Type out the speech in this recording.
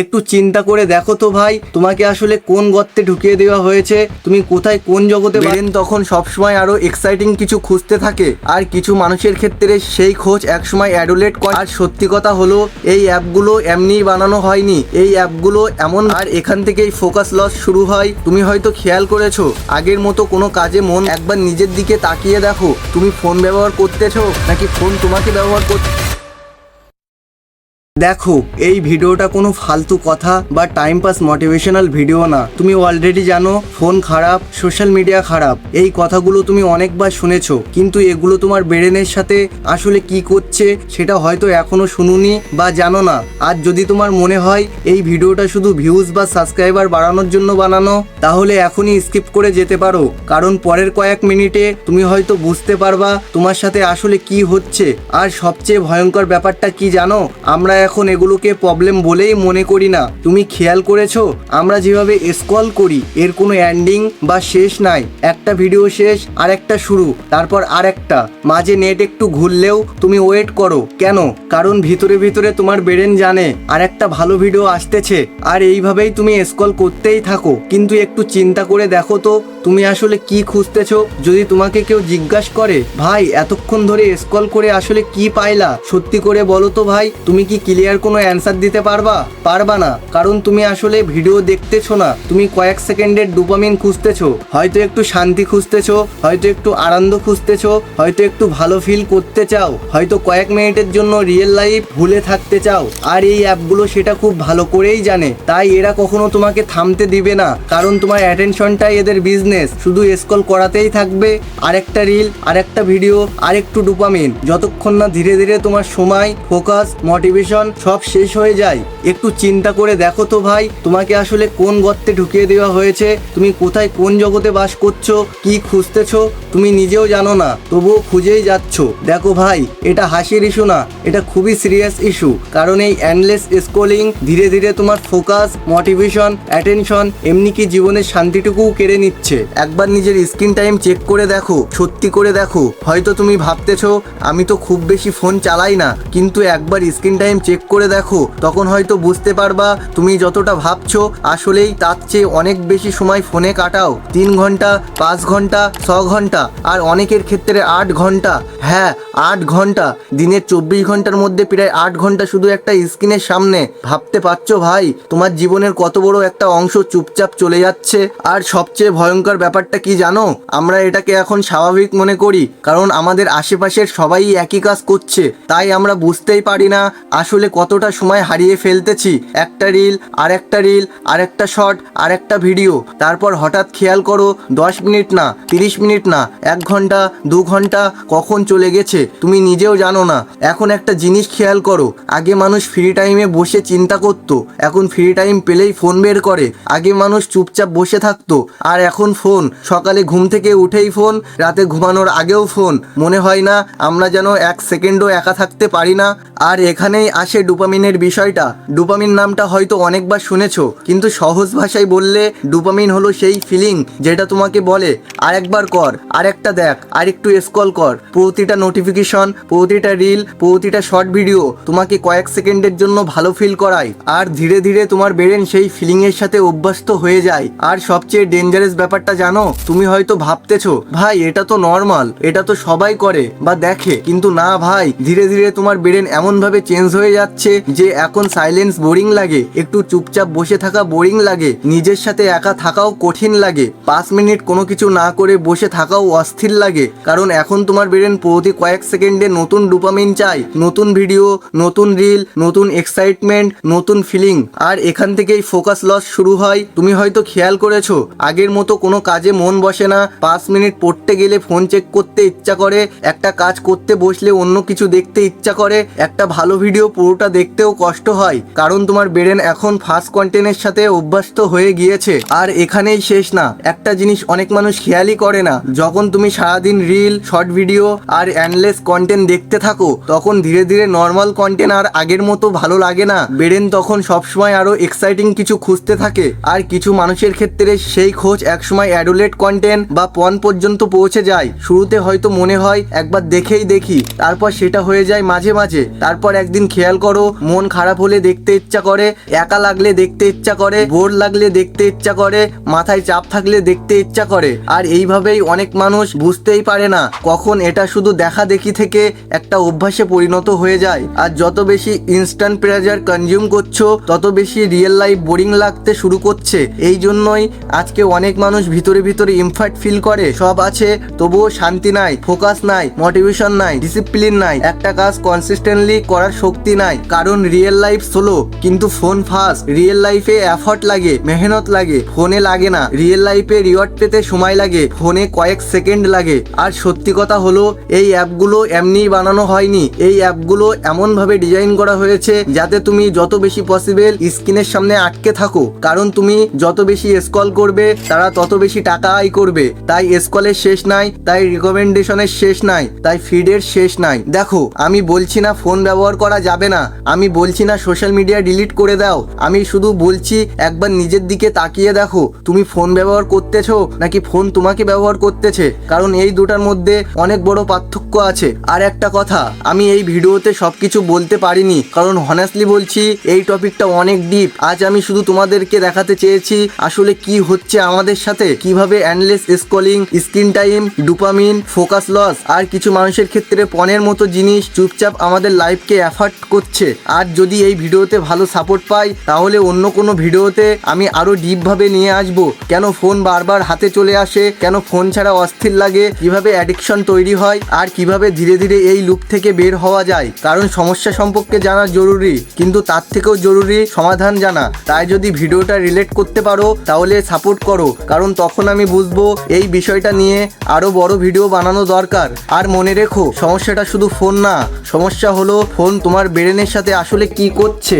একটু চিন্তা করে দেখো তো ভাই, তোমাকে আসলে কোন গর্তে ঢুকিয়ে দেওয়া হয়েছে, তুমি কোথায় কোন জগতে। ব্রেন তখন সবসময় আরো এক্সাইটিং কিছু খুঁজতে থাকে, আর কিছু মানুষের ক্ষেত্রে সেই খোঁজ একসময় অ্যাডুলেট করে। আর সত্যি কথা হলো, এই অ্যাপগুলো এমনিই বানানো হয়নি, এই অ্যাপগুলো এমন, আর এখান থেকেই ফোকাস লস শুরু হয়। তুমি হয়তো খেয়াল করেছো, আগের মতো কোনো কাজে মন, একবার নিজের দিকে তাকিয়ে দেখো, তুমি ফোন ব্যবহার করতেছো নাকি ফোন তোমাকে ব্যবহার করতে। দেখো, এই ভিডিওটা কোনো ফালতু কথা বা টাইম পাস মোটিভেশনাল ভিডিও না। তুমি অলরেডি জানো ফোন খারাপ, সোশ্যাল মিডিয়া খারাপ, এই কথাগুলো তুমি অনেকবার শুনেছো, কিন্তু এগুলো তোমার ব্রেনের সাথে আসলে কি করছে সেটা হয়তো এখনো শুনুনি বা জানো না। আর যদি তোমার মনে হয় এই ভিডিওটা শুধু ভিউজ বা সাবস্ক্রাইবার বাড়ানোর জন্য বানানো, তাহলে এখনই স্কিপ করে যেতে পারো, কারণ পরের কয়েক মিনিটে তুমি হয়তো বুঝতে পারবা তোমার সাথে আসলে কি হচ্ছে। আর সবচেয়ে ভয়ঙ্কর ব্যাপারটা কি জানো, আমরা এখন এগুলোকে প্রবলেম বলেই মনে করি না। তুমি খেয়াল করেছো, আমরা যেভাবে স্ক্রল করি এর কোনো এন্ডিং বা শেষ নাই। একটা ভিডিও শেষ, আর একটা শুরু, তারপর আর একটা, মাঝে নেট একটু ঘুরলেও তুমি ওয়েট করো কেন? কারণ ভিতরে ভিতরে তোমার ব্রেন জানে আর একটা ভালো ভিডিও আসতেছে, আর এইভাবেই তুমি স্ক্রল করতেই থাকো। কিন্তু একটু চিন্তা করে দেখো তো, তুমি আসলে কি খুঁজতেছো? যদি তোমাকে কেউ জিজ্ঞাসা করে, ভাই এতক্ষণ ধরে স্ক্রল করে আসলে কি পাইলা, সত্যি করে বলো তো ভাই, তুমি কি ক্লিয়ার কোনো অ্যান্সার দিতে পারবা না। কারণ তুমি আসলে ভিডিও দেখতেছো না, তুমি কয়েক সেকেন্ডের ডোপামিন খুঁজতেছো, হয়তো একটু শান্তি খুঁজতেছো, হয়তো একটু আনন্দ খুঁজতেছো, হয়তো একটু ভালো ফিল করতে চাও, হয়তো কয়েক মিনিটের জন্য রিয়েল লাইফ ভুলে থাকতে চাও। আর এই অ্যাপগুলো সেটা খুব ভালো করেই জানে, তাই এরা কখনো তোমাকে থামতে দিবে না, কারণ তোমার অ্যাটেনশনটাই এদের বিজনেস। শুধু স্ক্রল করাতেই থাকবে, আরেকটা রিল, আরেকটা ভিডিও, আরেকটু ডোপামিন, যতক্ষণ না ধীরে ধীরে তোমার সময়, ফোকাস, মোটিভেশন সব শেষ হয়ে যায়। একটু চিন্তা করে দেখো তো ভাই, তোমাকে আসলে কোন গর্তে ঢুকিয়ে দেওয়া হয়েছে, তুমি কোথায় কোন জগতে বাস করছো, কি খুঁজতেছো তুমি নিজেও জানো না, তবুও খুঁজেই যাচ্ছ। দেখো ভাই, এটা হাসির ইস্যু না, এটা খুবই সিরিয়াস ইস্যু, কারণ এই এন্ডলেস স্ক্রলিং ধীরে ধীরে তোমার ফোকাস, মোটিভেশন, অ্যাটেনশন, এমনি কি জীবনের শান্তিটুকুও কেড়ে নিচ্ছে। একবার নিজের স্ক্রিন টাইম চেক করে দেখো, সত্যি করে দেখো। হয়তো তুমি ভাবতেছো আমি তো খুব বেশি ফোন চালাই না, কিন্তু একবার স্ক্রিন টাইম চেক করে দেখো, তখন হয়তো বুঝতে পারবা তুমি যতটা ভাবছো আসলেই তার চেয়ে অনেক বেশি সময় ফোনে কাটাও। 3 ঘন্টা, 5 ঘন্টা, 6 ঘন্টা, আর অনেকের ক্ষেত্রে 8 ঘন্টা। হ্যাঁ, 8 ঘন্টা। দিনের 24 ঘন্টার মধ্যে প্রায় 8 ঘন্টা শুধু একটা স্ক্রিনের সামনে। ভাবতে পারছো ভাই, তোমার জীবনের কত বড় একটা অংশ চুপচাপ চলে যাচ্ছে। আর সবচেয়ে ভয়ঙ্কর ব্যাপারটা কি জানো, আমরা এটাকে এখন স্বাভাবিক মনে করি, কারণ আমাদের আশেপাশের সবাই একই কাজ করছে, তাই আমরা বুঝতেই পারি না আসলে কতটা সময় হারিয়ে ফেলতেছি। একটা রিল, আরেকটা রিল, আরেকটা শর্ট, আরেকটা ভিডিও, তারপর হঠাৎ খেয়াল করো 10 মিনিট না, 30 মিনিট না, 1 ঘন্টা, 2 ঘন্টা কখন চলে গেছে তুমি নিজেও জানো না। এখন একটা জিনিস খেয়াল করো, আগে মানুষ ফ্রি টাইমে বসে চিন্তা করতো, এখন ফ্রি টাইম পেলেই ফোন বের করে। আগে মানুষ চুপচাপ বসে থাকতো, আর এখন ফোন। সকালে ঘুম থেকে উঠেই ফোন, রাতে ঘুমানোর আগেও ফোন। মনে হয় না আমরা যেন 1 সেকেন্ডও একা থাকতে পারি না। আর এখানেই আসে ডোপামিনের বিষয়টা। ডোপামিন নামটা হয়তো অনেকবার শুনেছো, কিন্তু সহজ ভাষায় বললে ডোপামিন হলো সেই ফিলিং যেটা তোমাকে বলে আরেকবার কর, আরেকটা দেখ, আরেকটু স্ক্রল কর। প্রতিটা নোটিফিকেশন, প্রতিটা রিল, প্রতিটা শর্ট ভিডিও তোমাকে কয়েক সেকেন্ডের জন্য ভালো ফিল করায়, আর ধীরে ধীরে তোমার ব্রেন সেই ফিলিং এর সাথে অভ্যস্ত হয়ে যায়। আর সবচেয়ে ডেঞ্জারাস ব্যাপারটা জানো, তুমি হয়তো ভাবতেছো ভাই এটা তো নর্মাল, এটা তো সবাই করে বা দেখে, কিন্তু না ভাই, ধীরে ধীরে তোমার ব্রেন এমন ভাবে চেঞ্জ হয়ে যাচ্ছে যে এখন সাইলেন্স বোরিং লাগে, একটু চুপচাপ বসে থাকা বোরিং লাগে, নিজের সাথে একা থাকাও কঠিন লাগে, 5 মিনিট কোনো কিছু না করে বসে থাকাও অস্থির লাগে। কারণ এখন তোমার ব্রেন প্রতি কয়েক সেকেন্ডে নতুন ডোপামিন চাই, নতুন ভিডিও, নতুন রিল, নতুন এক্সাইটমেন্ট, নতুন ফিলিং, আর এখান থেকেই ফোকাস লস শুরু হয়। তুমি হয়তো খেয়াল করেছো, আগের মতো কোনো কাজে মন বসে না। 5 মিনিট পড়তে গেলে ফোন চেক করতে ইচ্ছা করে, একটা কাজ করতে বসলে অন্য কিছু দেখতে ইচ্ছা করে, একটা ভালো ভিডিও পুরোটা দেখতেও কষ্ট হয়, কারণ তোমার ব্রেন এখন ফাস্ট কন্টেন্টের সাথে অভ্যস্ত হয়ে গিয়েছে। আর এখানেই শেষ না, একটা জিনিস অনেক মানুষ খেয়ালই করে না, যখন তুমি সারাদিন রিল, শর্ট ভিডিও আর এন্ডলেস কন্টেন্ট দেখতে থাকো, তখন ধীরে ধীরে নর্মাল কন্টেন্ট আর আগের মতো ভালো লাগে না। ব্রেন তখন সবসময় আরো এক্সাইটিং কিছু খুঁজতে থাকে, আর কিছু মানুষের ক্ষেত্রে সেই খোঁজ একসময় সময় অ্যাডুলেট কন্টেন্ট বা পন পর্যন্ত পৌঁছে যায়। শুরুতে হয়তো মনে হয় একবার দেখেই দেখি, তারপর সেটা হয়ে যায় মাঝে মাঝে। তারপর একদিন খেয়াল করো, মন খারাপ হলে দেখতে ইচ্ছা করে, একা লাগলে দেখতে ইচ্ছা করে, বোর লাগলে দেখতে ইচ্ছা করে, মাথায় চাপ থাকলে দেখতে ইচ্ছা করে। আর এইভাবেই অনেক মানুষ বুঝতেই পারে না কখন এটা শুধু দেখা দেখি থেকে একটা অভ্যাসে পরিণত হয়ে যায়। আর যত বেশি ইনস্ট্যান্ট প্লেজার কনজিউম করছো, তত বেশি রিয়েল লাইফ বোরিং লাগতে শুরু করছে। এই জন্যই আজকে অনেক মানুষ ভিতরে ভিতরে ইমফার্ট ফিল করে, সব আছে তবুও শান্তি নাই, ফোকাস নাই, মোটিভেশন নাই, ডিসিপ্লিন নাই, একটা কাজ কনসিস্টেন্টলি করার শক্তি নাই। কারণ রিয়েল লাইফ স্লো কিন্তু ফোন ফাস্ট। রিয়েল লাইফে এফর্ট লাগে, মেহনত লাগে, ফোনে লাগে না। রিয়েল লাইফে রিওয়ার্ড পেতে সময় লাগে, ফোনে কয়েক সেকেন্ড লাগে। আর সত্যি কথা হলো, এই অ্যাপগুলো এমনিই বানানো হয়নি। এই অ্যাপগুলো এমনভাবে ডিজাইন করা হয়েছে যাতে তুমি যত বেশি পসিবল স্ক্রিনের সামনে আটকে থাকো। কারণ তুমি যত বেশি স্ক্রল করবে, তারা তত বেশি টাকা আয় করবে। তাই স্ক্রলের শেষ নাই, তাই রিকমেন্ডেশনের শেষ নাই, তাই ফিডের শেষ নাই। দেখো, আমি বলছি না ফোন ব্যবহার করা যাবে না, আমি বলছি না সোশ্যাল মিডিয়া ডিলিট করে দাও। আমি শুধু বলছি একবার নিজের দিকে তাকিয়ে দেখো, তুমি ফোন ব্যবহার করতেছো নাকি ফোন তোমাকে ব্যবহার করতেছে। কারণ এই দুটার মধ্যে অনেক বড় পার্থক্য আছে। আর একটা কথা, আমি এই ভিডিওতে সবকিছু বলতে পারিনি, কারণ হনেস্টলি বলছি এই টপিকটা অনেক ডিপ। আজ আমি শুধু তোমাদেরকে দেখাতে চেয়েছি আসলে কি হচ্ছে আমাদের সাথে, কিভাবে endless scrolling, screen time, dopamine, focus loss আর কিছু মানুষের ক্ষেত্রে পনের মতো জিনিস চুপচাপ আমাদের লাইফকে এফার্ট করছে। আর যদি এই ভিডিওতে ভালো সাপোর্ট পাই, তাহলে অন্য কোনো ভিডিওতে আমি আরো ডিপভাবে নিয়ে আসবো। কেন ফোন বারবার হাতে চলে আসে, কেন ফোন ছাড়া অস্থির লাগে, কিভাবে অ্যাডিকশন তৈরি হয়, আর কিভাবে ধীরে ধীরে এই লুপ থেকে বের হওয়া যায়। কারণ সমস্যা সম্পর্কে জানা জরুরি, কিন্তু তার থেকেও জরুরি সমাধান জানা। তাই যদি ভিডিওটা রিলেট করতে পারো তাহলে সাপোর্ট করো, কারণ তখন আমি বুঝবো এই বিষয়টা নিয়ে আরো বড় ভিডিও বানানো দরকার। আর মনে রেখো, সমস্যাটা শুধু ফোন না, সমস্যা হলো ফোন তোমার ব্রেনের সাথে আসলে কি করছে।